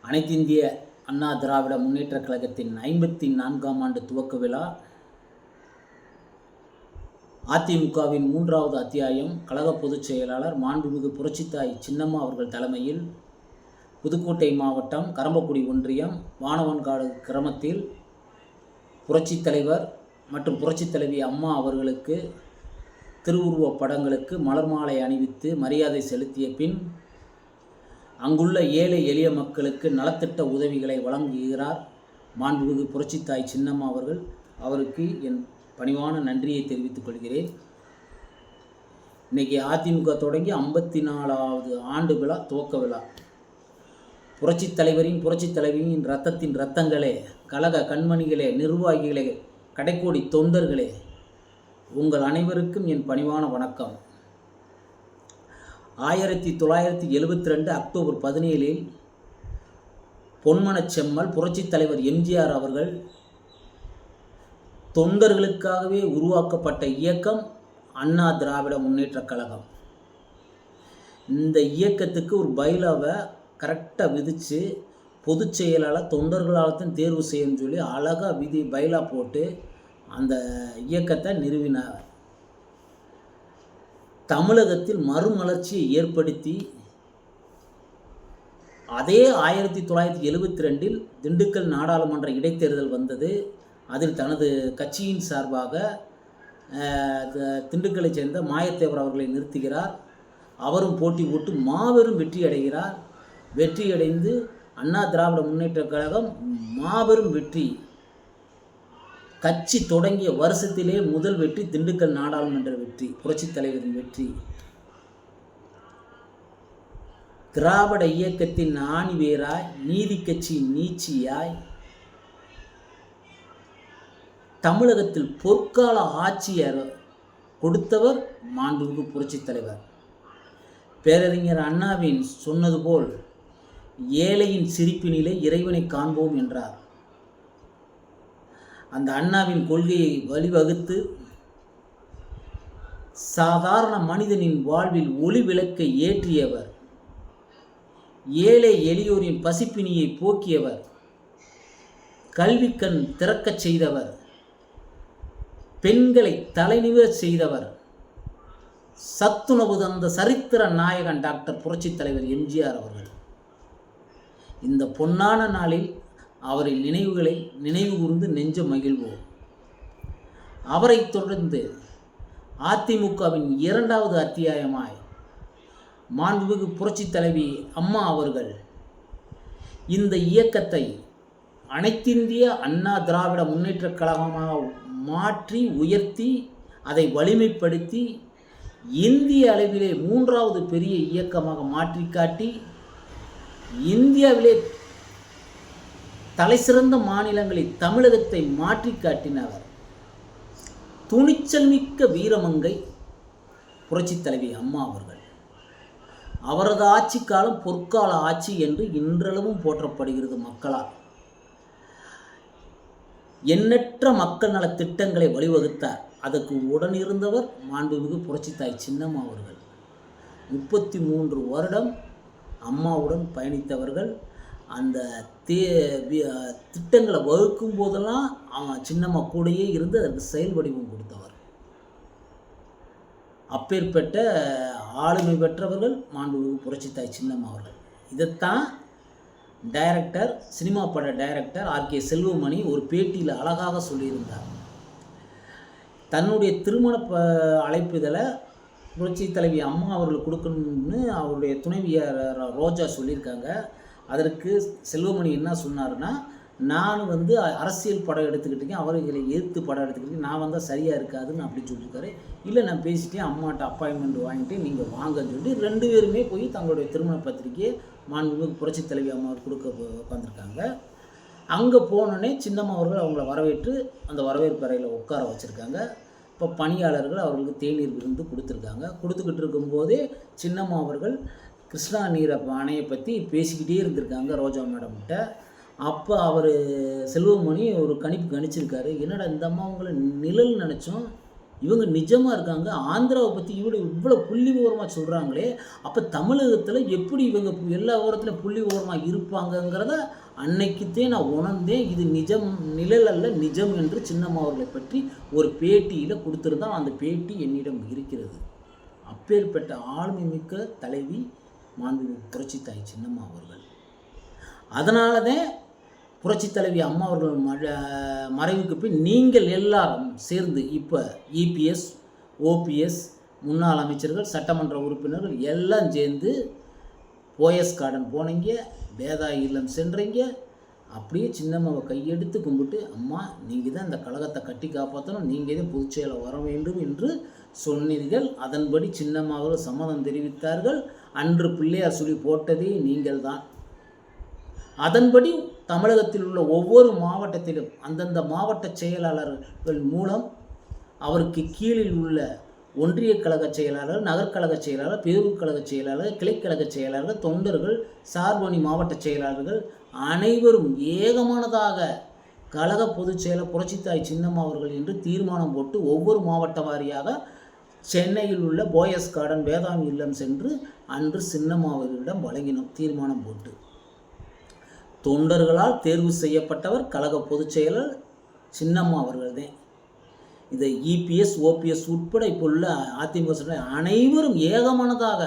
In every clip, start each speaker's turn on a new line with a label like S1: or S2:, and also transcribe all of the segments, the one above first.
S1: அனைத்திந்திய அண்ணா திராவிட முன்னேற்றக் கழகத்தின் 54ஆம் ஆண்டு துவக்க விழா. அதிமுகவின் 3வது அத்தியாயம். கழக பொதுச் செயலாளர் மாண்புமிகு புரட்சித்தாய் சின்னம்மா அவர்கள் தலைமையில் புதுக்கோட்டை மாவட்டம் கரம்பக்குடி ஒன்றியம் வானவன்காடு கிராமத்தில் புரட்சித் தலைவர் மற்றும் புரட்சித் தலைவி அம்மா அவர்களுக்கு திருவுருவப் படங்களுக்கு மலர் மாலை அணிவித்து மரியாதை செலுத்திய பின் அங்குள்ள ஏழை எளிய மக்களுக்கு நலத்திட்ட உதவிகளை வழங்குகிறார் மாண்புமிகு புரட்சித்தாய் சின்னம்மா அவர்கள். அவருக்கு என் பணிவான நன்றியை தெரிவித்துக் கொள்கிறேன். இன்றைக்கி அதிமுக தொடங்கி 54வது ஆண்டு விழா, துவக்க விழா. புரட்சித் தலைவரின் புரட்சித் தலைவியின் இரத்தத்தின் இரத்தங்களே, கழக கண்மணிகளே, நிர்வாகிகளே, கடைக்கோடி தொண்டர்களே, உங்கள் அனைவருக்கும் என் பணிவான வணக்கம். 1972 அக்டோபர் 17 பொன்மனச்செம்மல் புரட்சித் தலைவர் எம்ஜிஆர் அவர்கள் தொண்டர்களுக்காகவே உருவாக்கப்பட்ட இயக்கம் அண்ணா திராவிட முன்னேற்றக் கழகம். இந்த இயக்கத்துக்கு ஒரு பைலாவை கரெக்டாக விதித்து பொதுச் செயலாளர் தொண்டர்களால் தான் தேர்வு செய்யணும்னு சொல்லி அழகாக பைலா போட்டு அந்த இயக்கத்தை நிறுவினார். தமிழகத்தில் மறுமலர்ச்சியை ஏற்படுத்தி அதே 1972 திண்டுக்கல் நாடாளுமன்ற இடைத்தேர்தல் வந்தது. அதில் தனது கட்சியின் சார்பாக திண்டுக்கலை சேர்ந்த மாயத்தேவர் அவர்களை நிறுத்துகிறார். அவரும் போட்டி போட்டு மாபெரும் வெற்றி அடைகிறார். வெற்றியடைந்து அண்ணா திராவிட முன்னேற்றக் கழகம் மாபெரும் வெற்றி. கட்சி தொடங்கிய வருஷத்திலே முதல் வெற்றி திண்டுக்கல் நாடாளுமன்ற வெற்றி, புரட்சித் தலைவரின் வெற்றி. திராவிட இயக்கத்தின் ஆணிவேராய், நீதி கட்சியின் நீட்சியாய், தமிழகத்தில் பொற்கால ஆட்சியர் கொடுத்தவர் மாண்புமிகு புரட்சித் தலைவர். பேரறிஞர் அண்ணாவின் சொன்னது போல் ஏழையின் சிரிப்பினிலே இறைவனை காண்போம் என்றார். அந்த அண்ணாவின் கொள்கையை வழிவகுத்து சாதாரண மனிதனின் வாழ்வில் ஒளி விளக்கை ஏற்றியவர், ஏழை எளியோரின் பசிப்பினியை போக்கியவர், கல்வி கண் திறக்கச் செய்தவர், பெண்களை தலைநிமிரச் செய்தவர், சத்துணவு தந்த சரித்திர நாயகன் டாக்டர் புரட்சித் தலைவர் எம்ஜிஆர் அவர்கள். இந்த பொன்னான நாளில் அவரின் நினைவுகளை நினைவு கூர்ந்து நெஞ்ச மகிழ்வோம். அவரை தொடர்ந்து அதிமுகவின் 2வது அத்தியாயமாய் மாண்புமிகு புரட்சித் தலைவி அம்மா அவர்கள் இந்த இயக்கத்தை அனைத்திந்திய அண்ணா திராவிட முன்னேற்றக் கழகமாக மாற்றி உயர்த்தி அதை வலிமைப்படுத்தி இந்திய அளவிலே 3வது பெரிய இயக்கமாக மாற்றி காட்டி இந்தியாவிலே தலை சிறந்த மாநிலங்களில் தமிழகத்தை மாற்றி காட்டினவர். துணிச்சல் மிக்க வீரமங்கை புரட்சித் தலைவி அம்மா அவர்கள். அவரது ஆட்சி காலம் பொற்கால ஆட்சி என்று இன்றளவும் போற்றப்படுகிறது மக்களால். எண்ணற்ற மக்கள் நல திட்டங்களை வழிவகுத்தார். அதற்கு உடனிருந்தவர் மாண்புமிகு புரட்சித்தாய் சின்னம்மா அவர்கள். 33 வருடம் அம்மாவுடன் பயணித்தவர்கள். அந்த திட்டங்களை வகுக்கும் போதெல்லாம் அவன் சின்னம்மா கூடையே இருந்து அதற்கு செயல் வடிவம் கொடுத்தவர். அப்பேற்பட்ட ஆளுமை பெற்றவர்கள் மாண்புமிகு புரட்சித்தாய் சின்னம்மா அவர்கள். இதைத்தான் டைரக்டர், சினிமா பட டைரக்டர் ஆர்.கே. செல்வமணி ஒரு பேட்டியில் அழகாக சொல்லியிருந்தார். தன்னுடைய திருமண அழைப்புதலை புரட்சித் தலைவி அம்மா அவர்கள் கொடுக்கணும்னு அவருடைய துணைவியார் ரோஜா சொல்லியிருக்காங்க. அதற்கு செல்வமணி என்ன சொன்னார்னா, நான் அரசியல் படம் எடுத்துக்கிட்டேன், அவர்களை எதிர்த்து படம் எடுத்துக்கிட்டேன், நான் வந்தால் சரியாக இருக்காதுன்னு அப்படி சொல்லியிருக்காரு. இல்லை, நான் பேசிட்டேன், அம்மாட்ட அப்பாயின்மெண்ட் வாங்கிட்டு நீங்கள் வாங்கன்னு சொல்லி 2 பேருமே போய் தங்களுடைய திருமண பத்திரிக்கையை மாண்புமிகு புரட்சித் தலைவி அம்மா கொடுக்க உட்காந்துருக்காங்க. அங்கே போனோடனே சின்னம்மா அவர்கள் அவங்கள வரவேற்று அந்த வரவேற்பு அறையில் உட்கார வச்சுருக்காங்க. இப்போ பணியாளர்கள் அவர்களுக்கு தேநீர் விருந்து கொடுத்துருக்காங்க. கொடுத்துக்கிட்டு இருக்கும்போதே சின்னம்மா அவர்கள் கிருஷ்ணா நீரை அணையை பற்றி பேசிக்கிட்டே இருந்திருக்காங்க ரோஜா மேடம்கிட்ட. அப்போ அவர் செல்வமணி ஒரு கணிப்பு கணிச்சிருக்காரு. என்னடா இந்த அம்மா உங்களை நிழல் நினச்சோம், இவங்க நிஜமாக இருக்காங்க. ஆந்திராவை பற்றி இவ்வளோ புள்ளி விவரமாக சொல்கிறாங்களே, அப்போ தமிழகத்தில் எப்படி இவங்க எல்லா விவரத்துலையும் புள்ளி விவரமாக இருப்பாங்கங்கிறத அன்னைக்குத்தே நான் உணர்ந்தேன். இது நிஜம், நிழல் அல்ல நிஜம் என்று சின்னம்மா அவர்களை பற்றி ஒரு பேட்டியில் கொடுத்துருந்தான். அந்த பேட்டி என்னிடம் இருக்கிறது. அப்பேற்பட்ட ஆளுமை மிக்க தலைவி மாண்புமிகு புரட்சித்தாய் சின்னம்மா அவர்கள். அதனால தான் புரட்சி தலைவி அம்மா அவர்கள் மறைவுக்கு பின் நீங்கள் எல்லாரும் சேர்ந்து இப்போ இபிஎஸ், ஓபிஎஸ், முன்னாள் அமைச்சர்கள், சட்டமன்ற உறுப்பினர்கள் எல்லாம் சேர்ந்து போயஸ் கார்டன் போனீங்க, வேதா இல்லம் சென்றீங்க. அப்படியே சின்னம்மாவை கையெடுத்து கும்பிட்டு, அம்மா நீங்கள் தான் இந்த கழகத்தை கட்டி காப்பாற்றணும், நீங்கள் தான் பொதுச்செயலை வர வேண்டும் என்று சொன்னீர்கள். அதன்படி சின்னம்மாவர்கள் சம்மதம் தெரிவித்தார்கள். அன்று பிள்ளையார் சொல்லி போட்டதே நீங்கள் தான். அதன்படி தமிழகத்தில் உள்ள ஒவ்வொரு மாவட்டத்திலும் அந்தந்த மாவட்ட செயலாளர்கள் மூலம் அவருக்கு கீழில் உள்ள ஒன்றிய கழக செயலாளர், நகர்கழக செயலாளர், பேரூர் கழக செயலாளர், கிளைக்கழக செயலாளர்கள், தொண்டர்கள், சார்பணி மாவட்ட செயலாளர்கள் அனைவரும் ஏகமானதாக கழக பொதுச் செயலர் புரட்சித்தாய் சின்னம்மா அவர்கள் என்று தீர்மானம் போட்டு ஒவ்வொரு மாவட்ட வாரியாக சென்னையில் உள்ள போயஸ் கார்டன் வேதாம் இல்லம் சென்று அன்று சின்னம்மா அவர்களிடம் வழங்கினோம் தீர்மானம் போட்டு. தொண்டர்களால் தேர்வு செய்யப்பட்டவர் கழக பொதுச் செயலர் சின்னம்மா அவர்கள் தான். இதை இபிஎஸ், ஓபிஎஸ் உட்பட இப்போ உள்ள அதிமுக அனைவரும் ஏகமானதாக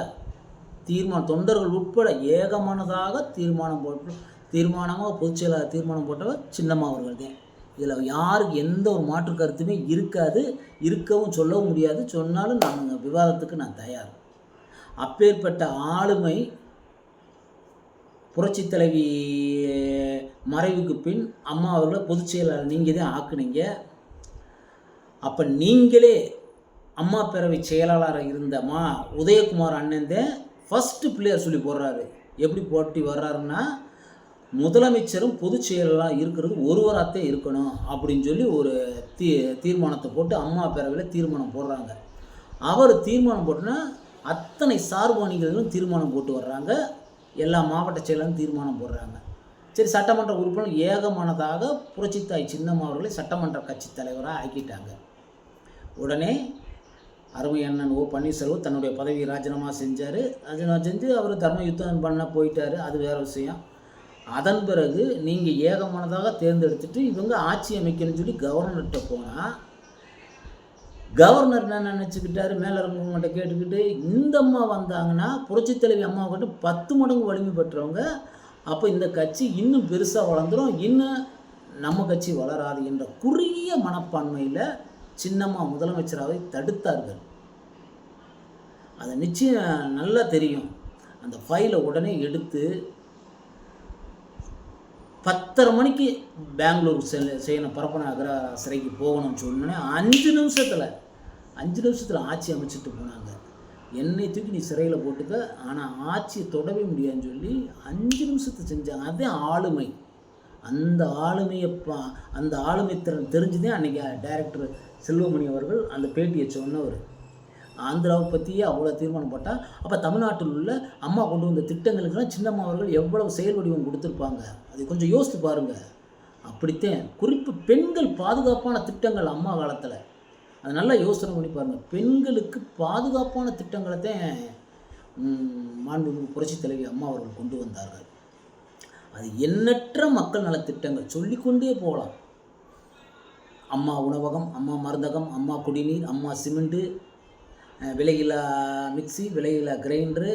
S1: தொண்டர்கள் உட்பட ஏகமானதாக தீர்மானமாக பொதுச் செயலாளர் தீர்மானம் போட்டவர் சின்னம்மா அவர்கள் தான். இதில் யாருக்கு எந்த ஒரு மாற்று கருத்துமே இருக்காது, இருக்கவும் சொல்லவும் முடியாது. சொன்னாலும் நான் விவாதத்துக்கு நான் தயார். அப்பேற்பட்ட ஆளுமை புரட்சி தலைவி மறைவுக்கு பின் அம்மா அவர்களை பொதுச் செயலாளர் நீங்கள் தான் ஆக்குனீங்க. அப்போ நீங்களே அம்மா பேரவை செயலாளராக இருந்த உதயகுமார் அண்ணன் தான் ஃபஸ்ட்டு பிள்ளையார் சொல்லி போடுறாரு. எப்படி போட்டி வர்றாருன்னா, முதலமைச்சரும் பொதுச் செயலாளராக இருக்கிறது ஒருவராகத்தான் இருக்கணும் அப்படின்னு சொல்லி ஒரு தீர்மானத்தை போட்டு அம்மா பேரவையில் தீர்மானம் போடுறாங்க. அவர் தீர்மானம் போட்டுன்னா அத்தனை சார்பணிகளும் தீர்மானம் போட்டு வர்றாங்க. எல்லா மாவட்ட செயலாளரும் தீர்மானம் போடுறாங்க. சரி, சட்டமன்ற உறுப்பினர் ஏகமானதாக புரட்சித்தாய் சின்னம்மா அவர்களை சட்டமன்ற கட்சி தலைவராக ஆக்கிட்டாங்க. உடனே அருமை அண்ணன் ஓ பன்னீர்செல்வம் தன்னுடைய பதவியை ராஜினாமா செஞ்சார். ராஜினாமா செஞ்சு அவர் தர்ம யுத்தம் பண்ண போயிட்டார். அது வேறு விஷயம். அதன் பிறகு நீங்கள் ஏகமானதாக தேர்ந்தெடுத்துட்டு இவங்க ஆட்சி அமைக்கணும்னு சொல்லி கவர்னர்கிட்ட போனால், கவர்னர் என்ன நினச்சிக்கிட்டாரு, மேலே இருக்கவங்கள்ட்ட கேட்டுக்கிட்டு இந்த அம்மா வந்தாங்கன்னா புரட்சித் தலைவி அம்மாவை கிட்ட 10 மடங்கு வலிமை பெற்றவங்க, அப்போ இந்த கட்சி இன்னும் பெருசாக வளர்ந்துடும், இன்னும் நம்ம கட்சி வளராது என்ற குறுகிய மனப்பான்மையில் சின்னம்மா முதலமைச்சராக தடுத்தார்கள். அது நிச்சயம் நல்லா தெரியும். அந்த ஃபைலை உடனே எடுத்து 10:30 மணிக்கு பெங்களூர் செய்யணும், பரப்பன சிறைக்கு போகணும்னு சொன்னோன்னே 5 நிமிஷத்தில் ஆட்சி அமைச்சிட்டு போனாங்க. என்னை தூக்கி நீ சிறையில் போட்டுக்க, ஆனால் ஆட்சியை தொடவே முடியாதுன்னு சொல்லி 5 நிமிஷத்தை செஞ்சாங்க. அதே ஆளுமை. அந்த ஆளுமை திறன் தெரிஞ்சுதான் அன்றைக்கி டைரக்டர் செல்வமணி அவர்கள் அந்த பேட்டியை சொன்னவர். ஆந்திராவை பற்றியே அவ்வளோ தீர்மானம் போட்டால், அப்போ தமிழ்நாட்டில் உள்ள அம்மா கொண்டு வந்த திட்டங்களுக்கெல்லாம் சின்னம்மா அவர்கள் எவ்வளவு செயல் வடிவம் கொடுத்துருப்பாங்க. அதை கொஞ்சம் யோசித்து பாருங்கள். அப்படித்தான் குறிப்பு பெண்கள் பாதுகாப்பான திட்டங்கள் அம்மா காலத்தில், அதை நல்லா யோசனை பண்ணி பாருங்கள். பெண்களுக்கு பாதுகாப்பான திட்டங்களை தான் மாண்புமிகு புரட்சி தலைவி அம்மா அவர்கள் கொண்டு வந்தார்கள். அது எண்ணற்ற மக்கள் நலத்திட்டங்கள் சொல்லிக்கொண்டே போகலாம். அம்மா உணவகம், அம்மா மருந்தகம், அம்மா குடிநீர், அம்மா சிமெண்ட்டு, விலையில்லா மிக்சி, விலையில்லா கிரைண்டரு,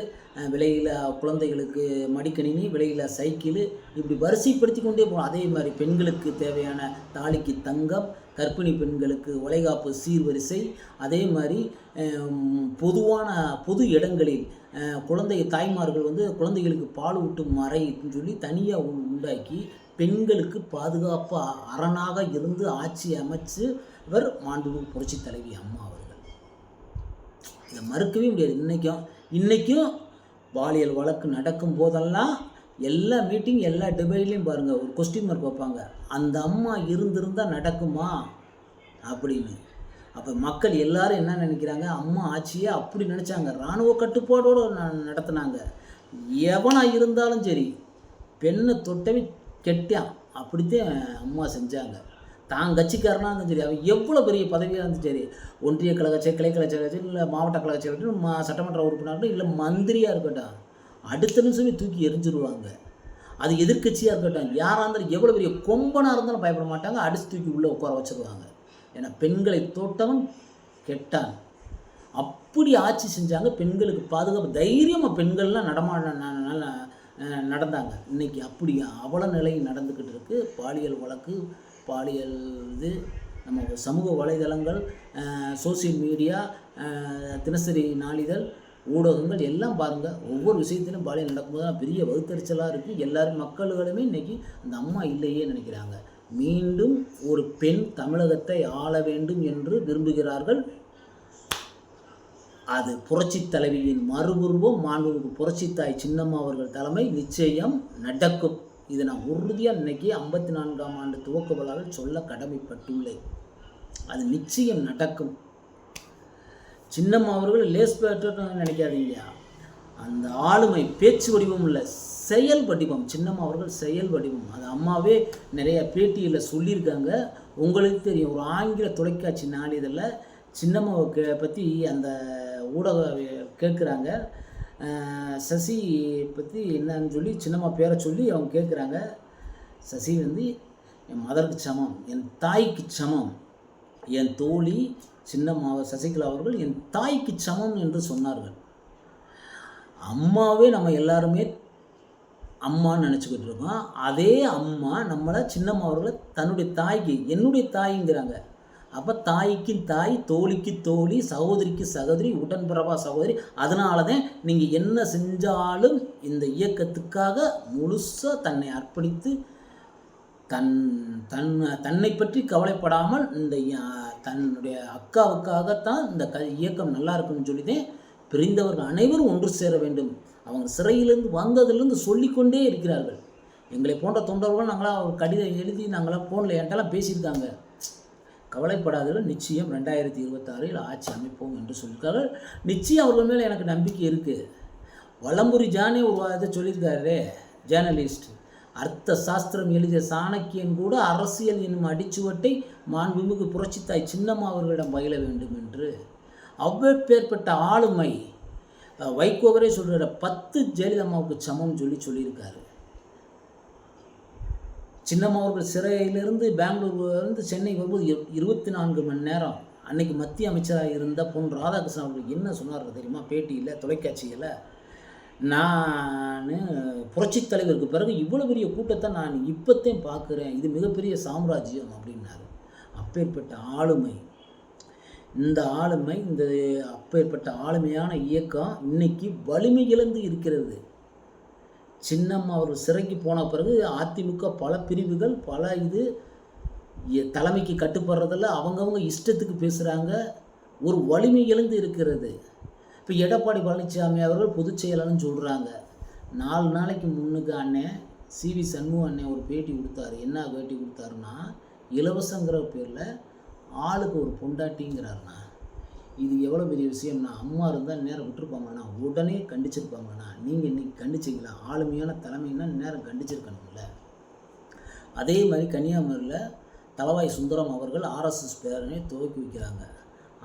S1: விலையில்லா குழந்தைகளுக்கு மடிக்கணினி, விலையில்லா சைக்கிளு, இப்படி வரிசைப்படுத்தி கொண்டே போகலாம். அதே மாதிரி பெண்களுக்கு தேவையான தாலிக்கு தங்கம், கர்ப்பிணி பெண்களுக்கு வளைகாப்பு சீர்வரிசை, அதே மாதிரி பொது இடங்களில் தாய்மார்கள் குழந்தைகளுக்கு பால் ஊட்டும் அறைன்னு சொல்லி தனியாக உண்டாக்கி பெண்களுக்கு பாதுகாப்பு அரணாக இருந்து ஆட்சி அமைச்சு இவர் மாண்புமிகு புரட்சி தலைவி அம்மா அவர்கள். இதை மறுக்கவே முடியாது. இன்றைக்கும் பாலியல் வழக்கு நடக்கும் போதெல்லாம் எல்லா மீட்டிங், எல்லா டிபேட்லேயும் பாருங்கள், ஒரு கொஸ்டின் மார்க் வைப்பாங்க, அந்த அம்மா இருந்திருந்தால் நடக்குமா அப்படின்னு. அப்போ மக்கள் எல்லாரும் என்ன நினைக்கிறாங்க, அம்மா ஆட்சியை அப்படி நினச்சாங்க, இராணுவ கட்டுப்பாடோடு நடத்தினாங்க. எவனாக இருந்தாலும் சரி, பெண்ணை தொட்டவே கெட்டான், அப்படித்தான் அம்மா செஞ்சாங்க. தான் கட்சிக்காரனாக இருந்தாலும் சரி, அவன் எவ்வளோ பெரிய பதவியாக இருந்தாலும் சரி, ஒன்றிய கழக கிளை கழக இல்லை மாவட்ட கழக செயலாளர், சட்டமன்ற உறுப்பினர்கள், இல்லை மந்திரியாக இருக்கட்டும், அடுத்த நிமிஷமே தூக்கி எரிஞ்சிருவாங்க. அது எதிர்கட்சியாக இருக்கட்டும், யாராக இருந்தாலும் எவ்வளோ பெரிய கொம்பனாக இருந்தாலும் பயப்பட மாட்டாங்க, அடித்து தூக்கி உள்ளே உட்கார வச்சுருவாங்க. ஏன்னா பெண்களை தோட்டவன் கெட்டான். அப்படி ஆட்சி செஞ்சாங்க. பெண்களுக்கு பாதுகாப்பு, தைரியமாக பெண்கள்லாம் நடந்தாங்க. இன்றைக்கி அப்படி அவல நிலை நடந்துக்கிட்டு இருக்குது. பாலியல் வழக்கு, பாலியல் இது, நம்ம சமூக வலைதளங்கள், சோசியல் மீடியா, தினசரி நாளிதழ், ஊடகங்கள் எல்லாம் பாருங்கள். ஒவ்வொரு விஷயத்திலும் பாலியல் நடக்கும்போது தான் பெரிய வகுத்தறிச்சலாக இருக்குது. எல்லாரும் மக்களுமே இன்றைக்கி அந்த அம்மா இல்லையே நினைக்கிறாங்க. மீண்டும் ஒரு பெண் தமிழகத்தை ஆள வேண்டும் என்று விரும்புகிறார்கள். அது புரட்சி தலைவியின் மறுபுருவம் மாண்புமிகு புரட்சித்தாய் சின்னம்மா அவர்கள் தலைமை நிச்சயம் நடக்கும். இதை நான் உறுதியாக இன்றைக்கி 54ஆம் ஆண்டு துவக்க விழாவில் சொல்ல கடமைப்பட்டுள்ளேன். அது நிச்சயம் நடக்கும். சின்னம்மா அவர்கள் லேஸ் பேட்டர்னு நினைக்காதீங்க. அந்த ஆளுமை பேச்சு வடிவம் இல்லை, செயல் வடிவம். சின்னம்மா அவர்கள் செயல் வடிவம். அது அம்மாவே நிறைய பேட்டியில் சொல்லியிருக்காங்க. உங்களுக்கு தெரியும், ஒரு ஆங்கில தொலைக்காட்சி நாளிதழில் சின்னம்மாவை பற்றி அந்த ஊடக கேட்குறாங்க. சசி பற்றி என்னன்னு சொல்லி சின்னம்மா பேரை சொல்லி அவங்க கேட்குறாங்க. சசி வந்து என் மதருக்கு சமம், என் தாய்க்கு சமம், என் தோழி சின்னம்மா சசிகலா அவர்கள் என் தாய்க்கு சமம் என்று சொன்னார்கள். அம்மாவே நம்ம எல்லாருமே அம்மான்னு நினச்சிக்கிட்டு இருக்கோம். அதே அம்மா நம்மளை சின்னம்மா அவர்களை தன்னுடைய தாய்க்கு என்னுடைய தாய்ங்கிறாங்க. அப்போ தாய்க்கு தாய், தோழிக்கு தோழி, சகோதரிக்கு சகோதரி, உடன்பிறவா சகோதரி. அதனால தான் நீங்கள் என்ன செஞ்சாலும் இந்த இயக்கத்துக்காக முழுசாக தன்னை அர்ப்பணித்து தன்னை பற்றி கவலைப்படாமல் இந்த தன்னுடைய அக்காவுக்காகத்தான் இந்த இயக்கம் நல்லா இருக்குன்னு சொல்லி தான் பிரிந்தவர்கள் அனைவரும் ஒன்று சேர வேண்டும். அவங்க சிறையிலேருந்து வந்ததுலேருந்து சொல்லிக்கொண்டே இருக்கிறார்கள். எங்களை போன்ற தொண்டர்கள் நாங்களாம் கடிதம் எழுதி நாங்களாம் ஃபோனில் என்கிட்டலாம் பேசியிருக்காங்க. கவலைப்படாதவர்கள், நிச்சயம் 2026 ஆட்சி அமைப்போம் என்று சொல்லியிருக்கார்கள். நிச்சயம் அவர்கள் மேலே எனக்கு நம்பிக்கை இருக்குது. வலம்புரி ஜானே ஒரு இதை சொல்லியிருக்காரு, ஜேர்னலிஸ்ட். அர்த்த சாஸ்திரம் எழுதிய சாணக்கியன் கூட அரசியல் என்னும் அடிச்சுவட்டை மாண்புமிகு புரட்சித்தாய் சின்னம்மா அவர்களிடம் பயில வேண்டும் என்று. அவ்வப்பேற்பட்ட ஆளுமை வைகோவரே சொல்கிற 10 ஜெயலலிதாவுக்கு சமம்னு சொல்லியிருக்காரு. சின்னம்மா அவர்கள் சிறையிலிருந்து பெங்களூர்லேருந்து சென்னை வரும்போது 24 மணி நேரம். அன்னைக்கு மத்திய அமைச்சராக இருந்த பொன் ராதாகிருஷ்ணன் அவர்கள் என்ன சொன்னார் தெரியுமா? பேட்டியில், தொலைக்காட்சியில், நான் புரட்சித் தலைவருக்கு பிறகு இவ்வளோ பெரிய கூட்டத்தை நான் இப்போத்தையும் பார்க்குறேன், இது மிகப்பெரிய சாம்ராஜ்யம் அப்படின்னாரு. அப்பேற்பட்ட ஆளுமை, இந்த ஆளுமை, இந்த அப்பேற்பட்ட ஆளுமையான இயக்கம் இன்னைக்கு வலிமை இழந்து இருக்கிறது. சின்னம்மா அவர்கள் சிறைக்கு போன பிறகு அதிமுக பல பிரிவுகள், பல இது தலைமைக்கு கட்டுப்படுறதில்ல, அவங்கவுங்க இஷ்டத்துக்கு பேசுகிறாங்க. ஒரு வலிமை இழந்து இருக்கிறது. இப்போ எடப்பாடி பழனிசாமி அவர்கள் பொதுச் செயலாளர்னு சொல்கிறாங்க. 4 நாளைக்கு முன்னுக்கு அண்ணன் சிவி சண்முகம் அண்ணன் ஒரு பேட்டி கொடுத்தாரு. என்ன பேட்டி கொடுத்தாருன்னா, இலவசங்கிற பேரில் ஆளுக்கு ஒரு பொண்டாட்டிங்கிறாருண்ணா. இது எவ்வளோ பெரிய விஷயம்னா, அம்மா இருந்தால் நேரம் விட்டுருப்பாங்கண்ணா, உடனே கண்டிச்சிருப்பாங்கண்ணா. நீங்கள் இன்றைக்கி கண்டிச்சிங்களா? ஆளுமையான தலைமைன்னா நேரம் கண்டிச்சிருக்கணும்ல. அதே மாதிரி கன்னியாகுமரியில் தளவாய் சுந்தரம் அவர்கள் ஆர்எஸ்எஸ் பேரனை துவக்கி வைக்கிறாங்க.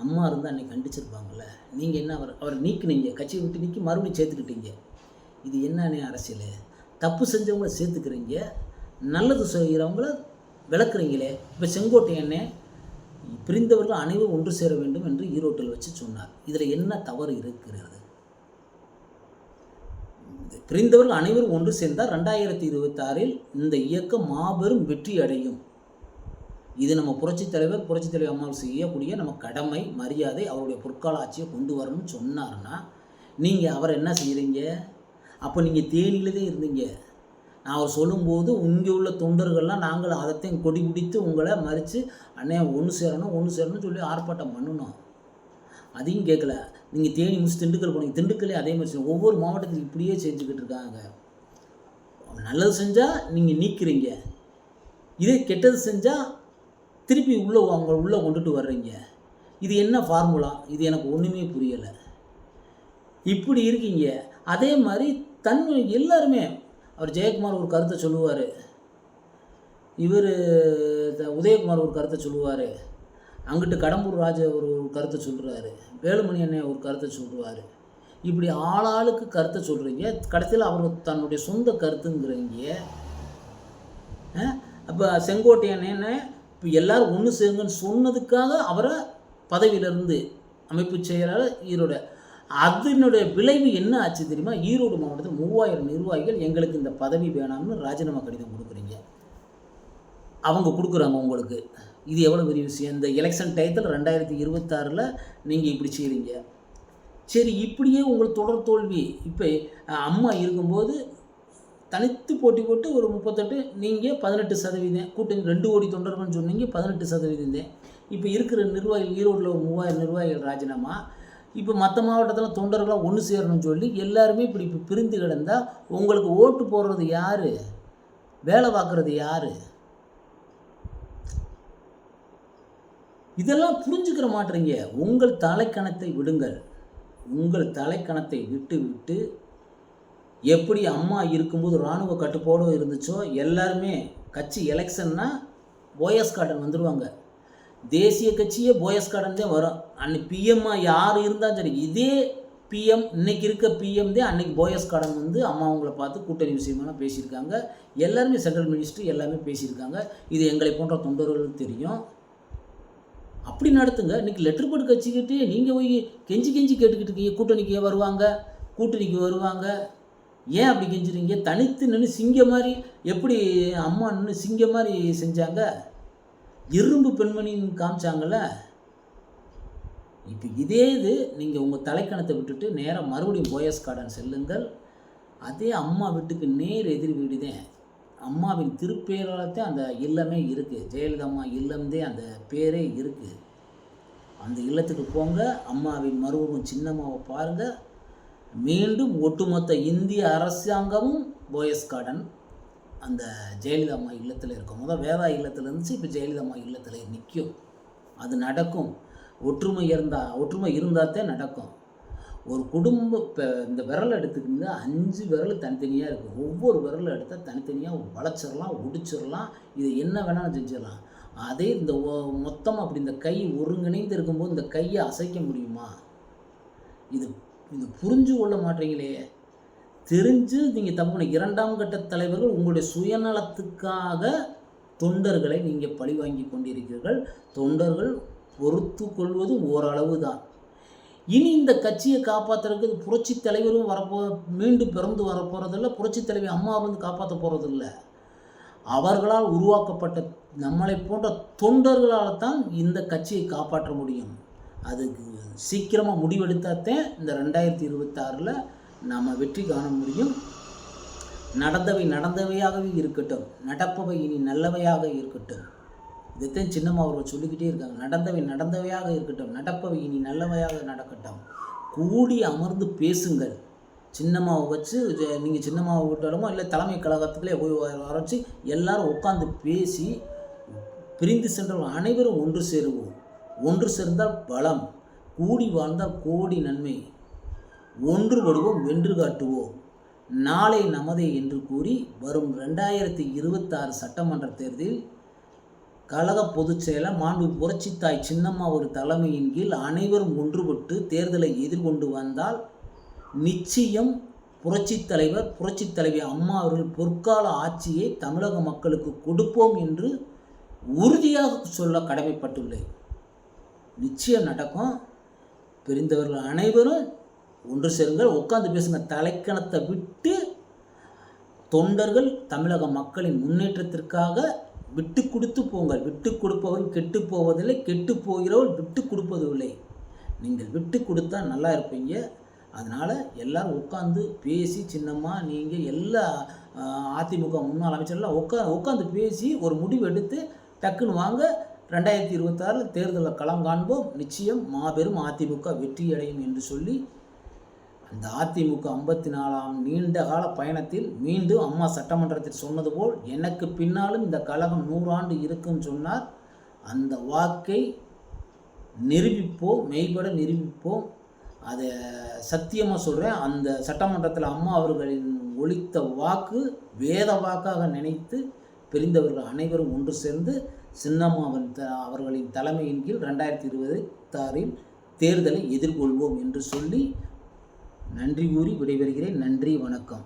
S1: அம்மா இருந்தால் அன்றைக்கி கண்டிச்சிருப்பாங்கள்ல. நீங்கள் என்ன அவரை நீக்கினீங்க, கட்சியை விட்டு நீக்கி மறுபடியும் சேர்த்துக்கிட்டீங்க. இது என்னன்னே அரசியல்? தப்பு செஞ்சவங்கள சேர்த்துக்கிறீங்க, நல்லது செய்கிறவங்கள விளக்குறீங்களே. இப்போ செங்கோட்டையண்ணே பிரிந்தவர்கள் அனைவரும் ஒன்று சேர வேண்டும் என்று ஈரோட்டில் வச்சு சொன்னார். இதில் என்ன தவறு இருக்கிறது? பிரிந்தவர்கள் அனைவரும் ஒன்று சேர்ந்தால் 2026 இந்த இயக்கம் மாபெரும் வெற்றி அடையும். இது நம்ம புரட்சித் தலைவர் அம்மாவில் செய்யக்கூடிய நம்ம கடமை, மரியாதை. அவருடைய பொற்கால ஆட்சியை கொண்டு வரணும்னு சொன்னார்னா, நீங்கள் அவரை என்ன செய்கிறீங்க? அப்போ நீங்கள் தேனியிலே இருந்தீங்க. நான் அவர் சொல்லும்போது இங்கே உள்ள தொண்டர்கள்லாம் நாங்கள் அதைத்தையும் கொடி பிடித்து உங்களை மறித்து அண்ணே ஒன்று சேரணும்னு சொல்லி ஆர்ப்பாட்டம் பண்ணணும். அதையும் கேட்கல. நீங்கள் தேனி முடிச்சு திண்டுக்கல் போனீங்க, திண்டுக்கல்லே அதே மாதிரி ஒவ்வொரு மாவட்டத்துக்கு இப்படியே செஞ்சுக்கிட்டு இருக்காங்க. நல்லது செஞ்சால் நீங்கள் நீக்கிறீங்க, இதே கெட்டது செஞ்சால் திருப்பி அவங்க உள்ளே கொண்டுட்டு வர்றீங்க. இது என்ன ஃபார்முலா? இது எனக்கு ஒன்றுமே புரியலை. இப்படி இருக்கீங்க. அதே மாதிரி எல்லாருமே, அவர் ஜெயக்குமார் ஒரு கருத்தை சொல்லுவார், இவர் உதயகுமார் ஒரு கருத்தை சொல்லுவார், அங்கிட்டு கடம்பூர் ராஜா ஒரு கருத்தை சொல்கிறாரு, வேலுமணி அண்ணன் ஒரு கருத்தை சொல்லுவார். இப்படி ஆளாளுக்கு கருத்தை சொல்கிறீங்க, கடைசியில் அவர் தன்னுடைய சொந்த கருத்துங்கிறீங்க. அப்போ செங்கோட்டையன் இப்போ எல்லோரும் ஒன்று சேருங்கன்னு சொன்னதுக்காக அவரை பதவியிலிருந்து அமைப்பு செயலாளர் ஈரோடு, அதனுடைய விளைவு என்ன ஆச்சு தெரியுமா? ஈரோடு மாவட்டத்தில் 3000 நிர்வாகிகள் எங்களுக்கு இந்த பதவி வேணாம்னு ராஜினாமா கடிதம் கொடுக்குறீங்க. அவங்க கொடுக்குறாங்க உங்களுக்கு. இது எவ்வளோ பெரிய விஷயம். இந்த எலெக்ஷன் டயத்தில் 2026 நீங்கள் இப்படி செய்கிறீங்க. சரி, இப்படியே உங்களுக்கு தொடர் தோல்வி. இப்போ அம்மா இருக்கும்போது தனித்து போட்டி போட்டு ஒரு 38, நீங்கள் 18%, கூட்டணி 2 கோடி தொண்டர்கள்னு சொன்னீங்க, 18%. இப்போ இருக்கிற நிர்வாகிகள் ஈரோட்டில் ஒரு 3000 நிர்வாகிகள் ராஜினாமா. இப்போ மற்ற மாவட்டத்தில் தொண்டர்களாக ஒன்று சேரணும்னு சொல்லி எல்லாருமே இப்படி இப்போ பிரிந்து கிடந்தால் உங்களுக்கு ஓட்டு போடுறது யார்? வேலை பார்க்குறது யார்? இதெல்லாம் புரிஞ்சுக்கிற மாட்டீங்க. உங்கள் தலைக்கணத்தை விடுங்கள். உங்கள் தலைக்கணத்தை விட்டு எப்படி அம்மா இருக்கும்போது இராணுவ கட்டுப்பாடும் இருந்துச்சோ, எல்லாருமே கட்சி எலெக்ஷன்னா போயஸ் கார்டன் வந்துடுவாங்க. தேசிய கட்சியே போயஸ் கார்டன் தான் வரும். அன்னைக்கு பிஎம்மாக யார் இருந்தாலும் சரி, இதே பிஎம் இன்னைக்கு இருக்க பிஎம் தான் அன்னைக்கு போயஸ் கார்டன் வந்து அம்மா அவங்கள பார்த்து கூட்டணி விஷயமெல்லாம் பேசியிருக்காங்க. எல்லாருமே சென்ட்ரல் மினிஸ்டர் எல்லாமே பேசியிருக்காங்க. இது எங்களை போன்ற தொண்டர்களுக்கு தெரியும். அப்படி நடத்துங்க. இன்றைக்கி லெட்டர் போட்டு கட்சிக்கிட்டு நீங்கள் போய் கெஞ்சி கேட்டுக்கிட்டு இருக்கீங்க, கூட்டணிக்கு வருவாங்க. ஏன் அப்படி கெஞ்சுறீங்க? தனித்து நின்று சிங்க மாதிரி, எப்படி அம்மா நின்று சிங்க மாதிரி செஞ்சாங்க, இரும்பு பெண்மணின்னு காமிச்சாங்கள்ல. இப்போ இதே இது நீங்கள் உங்கள் தலைக்கணத்தை விட்டுட்டு நேராக மறுபடியும் போயஸ் கார்டன் செல்லுங்கள். அதே அம்மா வீட்டுக்கு நேர் எதிர் வீடு தான். அம்மாவின் திருப்பேரால்தான் அந்த இல்லமே இருக்குது. ஜெயலலிதா அம்மா இல்லம்தே அந்த பேரே இருக்குது. அந்த இல்லத்துக்கு போங்க, அம்மாவின் மறுபடியும் சின்னம்மாவை பாருங்கள். மீண்டும் ஒட்டுமொத்த இந்திய அரசாங்கமும் போயஸ் கார்டன் அந்த ஜெயலலிதா அம்மா இல்லத்தில் இருக்கும். முதல் வேதா இல்லத்தில் இருந்துச்சு, இப்போ ஜெயலலிதா அம்மா இல்லத்தில் நிற்கும். அது நடக்கும். ஒற்றுமை இருந்தால் தான் நடக்கும். ஒரு குடும்பம் இப்போ இந்த விரல் எடுத்துக்கிங்க, 5 விரல் தனித்தனியாக இருக்குது. ஒவ்வொரு விரலை எடுத்தால் தனித்தனியாக வளைச்சிடலாம், ஒடிச்சிடலாம், இதை என்ன வேணாலும் செஞ்சிடலாம். அதே இந்த மொத்தம் அப்படி இந்த கை ஒருங்கிணைந்து இருக்கும்போது இந்த கையை அசைக்க முடியுமா? இது புரிஞ்சு கொள்ள மாட்டீங்களே. தெரிஞ்சு நீங்கள் தப்பு. 2ஆம் கட்ட தலைவர்கள் உங்களுடைய சுயநலத்துக்காக தொண்டர்களை நீங்கள் பழி வாங்கி கொண்டிருக்கிறீர்கள். தொண்டர்கள் பொறுத்து கொள்வது ஓரளவு தான். இனி இந்த கட்சியை காப்பாற்றுறதுக்கு புரட்சி தலைவரும் மீண்டும் பிறந்து வரப்போகிறதில்ல, புரட்சி தலைவி அம்மா வந்து காப்பாற்ற போகிறதில்ல. அவர்களால் உருவாக்கப்பட்ட நம்மளை போன்ற தொண்டர்களால் தான் இந்த கட்சியை காப்பாற்ற முடியும். அதுக்கு சீக்கிரமாக முடிவெடுத்தாத்தான் இந்த 2026 நாம் வெற்றி காண முடியும். நடந்தவை நடந்தவையாகவே இருக்கட்டும், நடப்பவை இனி நல்லவையாக இருக்கட்டும். இதைத்தான் சின்னம்மா அவர்கள் சொல்லிக்கிட்டே இருக்காங்க. நடந்தவை நடந்தவையாக இருக்கட்டும், நடப்பவை இனி நல்லவையாக நடக்கட்டும். கூடி அமர்ந்து பேசுங்கள். சின்னம்மாவை வச்சு நீங்கள் சின்னம்மாவை விட்டாலுமோ இல்லை தலைமை கழகத்துக்குள்ளே போய் வரைச்சி எல்லாரும் உட்காந்து பேசி பிரிந்து சென்றவர்கள் அனைவரும் ஒன்று சேருவோம். ஒன்று சேர்ந்தால் பலம், கூடி வாழ்ந்தால் கோடி நன்மை. ஒன்றுபடுவோம், வென்று காட்டுவோம். நாளை நமதே என்று கூறி வரும் 2026 சட்டமன்ற தேர்தலில் கழக பொதுச் செயலர் மாண்பு புரட்சித்தாய் சின்னம்மா ஒரு தலைமையின் கீழ் அனைவரும் ஒன்றுபட்டு தேர்தலை எதிர்கொண்டு வந்தால் நிச்சயம் புரட்சித் தலைவர் புரட்சித் தலைவி அம்மா அவர்கள் பொற்கால ஆட்சியை தமிழக மக்களுக்கு கொடுப்போம் என்று உறுதியாக சொல்ல கடமைப்பட்டுள்ளேன். நிச்சயம் நடக்கும். பிரிந்தவர்கள் அனைவரும் ஒன்று சேருங்கள், உட்காந்து பேசுங்க. தலைக்கணத்தை விட்டு தொண்டர்கள் தமிழக மக்களின் முன்னேற்றத்திற்காக விட்டு கொடுத்து போங்கள். விட்டு கொடுப்பவன் கெட்டு போவதில்லை, கெட்டு போகிறவள் விட்டு கொடுப்பதில்லை. நீங்கள் விட்டு கொடுத்தா நல்லா இருப்பீங்க. அதனால் எல்லோரும் உட்காந்து பேசி, சின்னம்மா நீங்கள் எல்லா அதிமுக முன்னாள் அமைச்சர்லாம் உட்காந்து பேசி ஒரு முடிவு எடுத்து டக்குன்னு வாங்க. 2026 தேர்தலில் களம் காண்போம். நிச்சயம் மாபெரும் அதிமுக வெற்றியடையும் என்று சொல்லி அந்த அதிமுக 54ஆம் நீண்ட கால பயணத்தில் மீண்டும் அம்மா சட்டமன்றத்தில் சொன்னது போல் எனக்கு பின்னாலும் இந்த கழகம் 100 ஆண்டு இருக்குன்னு சொன்னார். அந்த வாக்கை நிரூபிப்போம், மெய்பட நிரூபிப்போம். அதை சத்தியமாக சொல்கிறேன். அந்த சட்டமன்றத்தில் அம்மா அவர்களின் ஒலித்த வாக்கு வேத வாக்காக நினைத்து பிரிந்தவர்கள் அனைவரும் ஒன்று சேர்ந்து சின்னம்மாவின் அவர்களின் தலைமையின் கீழ் 2026 தேர்தலை எதிர்கொள்வோம் என்று சொல்லி நன்றி கூறி விடைபெறுகிறேன். நன்றி, வணக்கம்.